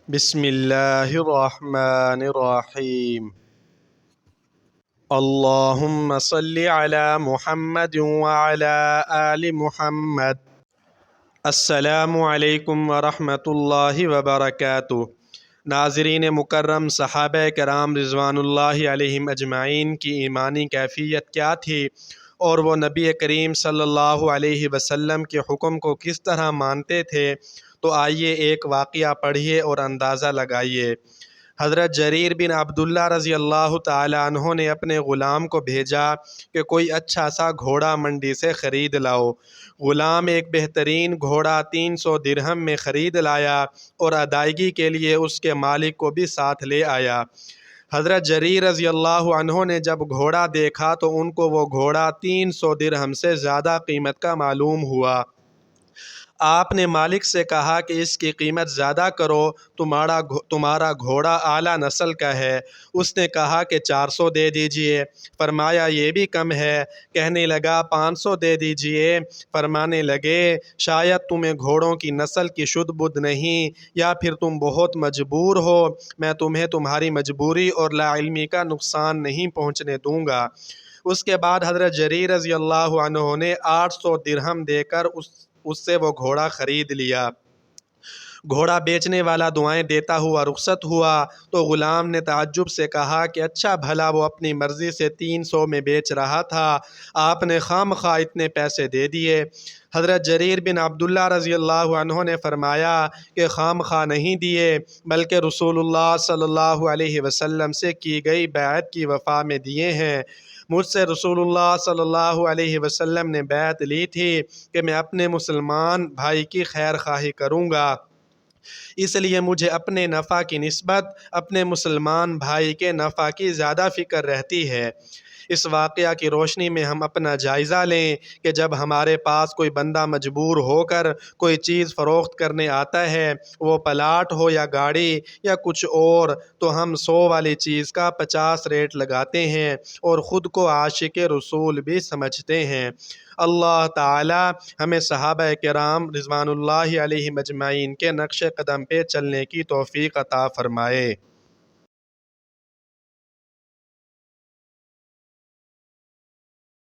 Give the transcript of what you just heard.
بسم اللہ الرحمن الرحیم۔ اللہم صلی علی محمد وعلی آل محمد۔ السلام علیکم ورحمۃ اللہ وبرکاتہ۔ ناظرین مکرم، صحابہ کرام رضوان اللہ علیہم اجمعین کی ایمانی کیفیت کیا تھی اور وہ نبی کریم صلی اللہ علیہ وسلم کے حکم کو کس طرح مانتے تھے، تو آئیے ایک واقعہ پڑھیے اور اندازہ لگائیے۔ حضرت جریر بن عبداللہ رضی اللہ تعالیٰ عنہ نے اپنے غلام کو بھیجا کہ کوئی اچھا سا گھوڑا منڈی سے خرید لاؤ۔ غلام ایک بہترین گھوڑا 300 درہم میں خرید لایا اور ادائیگی کے لیے اس کے مالک کو بھی ساتھ لے آیا۔ حضرت جریر رضی اللہ عنہ نے جب گھوڑا دیکھا تو ان کو وہ گھوڑا 300 درہم سے زیادہ قیمت کا معلوم ہوا۔ آپ نے مالک سے کہا کہ اس کی قیمت زیادہ کرو، تمہارا گھوڑا اعلیٰ نسل کا ہے۔ اس نے کہا کہ 400 دے دیجئے۔ فرمایا یہ بھی کم ہے۔ کہنے لگا 500 دے دیجئے۔ فرمانے لگے شاید تمہیں گھوڑوں کی نسل کی شد بد نہیں، یا پھر تم بہت مجبور ہو، میں تمہیں تمہاری مجبوری اور لا علمی کا نقصان نہیں پہنچنے دوں گا۔ اس کے بعد حضرت جریر رضی اللہ عنہ نے 800 درہم دے کر اس سے وہ گھوڑا خرید لیا۔ گھوڑا بیچنے والا دعائیں دیتا ہوا رخصت ہوا تو غلام نے تعجب سے کہا کہ اچھا بھلا وہ اپنی مرضی سے 300 میں بیچ رہا تھا، آپ نے خواہ مخواہ اتنے پیسے دے دیے۔ حضرت جریر بن عبداللہ رضی اللہ عنہ نے فرمایا کہ خواہ مخواہ نہیں دیے، بلکہ رسول اللہ صلی اللہ علیہ وسلم سے کی گئی بیعت کی وفا میں دیے ہیں۔ مجھ سے رسول اللہ صلی اللہ علیہ وسلم نے بیعت لی تھی کہ میں اپنے مسلمان بھائی کی خیر خواہی کروں گا، اس لیے مجھے اپنے نفع کی نسبت اپنے مسلمان بھائی کے نفع کی زیادہ فکر رہتی ہے۔ اس واقعہ کی روشنی میں ہم اپنا جائزہ لیں کہ جب ہمارے پاس کوئی بندہ مجبور ہو کر کوئی چیز فروخت کرنے آتا ہے، وہ پلاٹ ہو یا گاڑی یا کچھ اور، تو ہم 100 والی چیز کا 50 ریٹ لگاتے ہیں اور خود کو عاشق رسول بھی سمجھتے ہیں۔ اللہ تعالی ہمیں صحابہ کرام رضوان اللہ علیہم اجمعین کے نقش قدم پہ چلنے کی توفیق عطا فرمائے۔